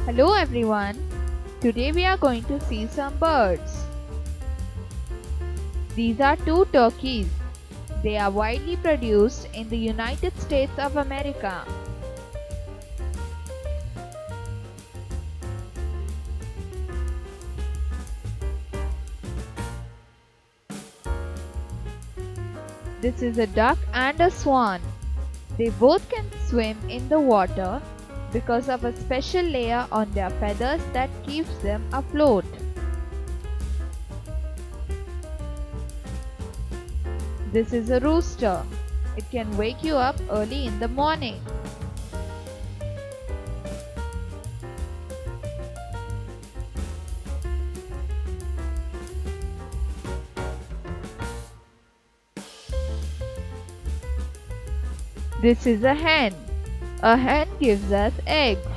Hello everyone. Today we are going to see some birds. These are two turkeys. They are widely produced in the United States of America. This is a duck and a swan. They both can swim in the water because of a special layer on their feathers that keeps them afloat. This is a rooster. It can wake you up early in the morning. This is a hen. A hen gives us eggs.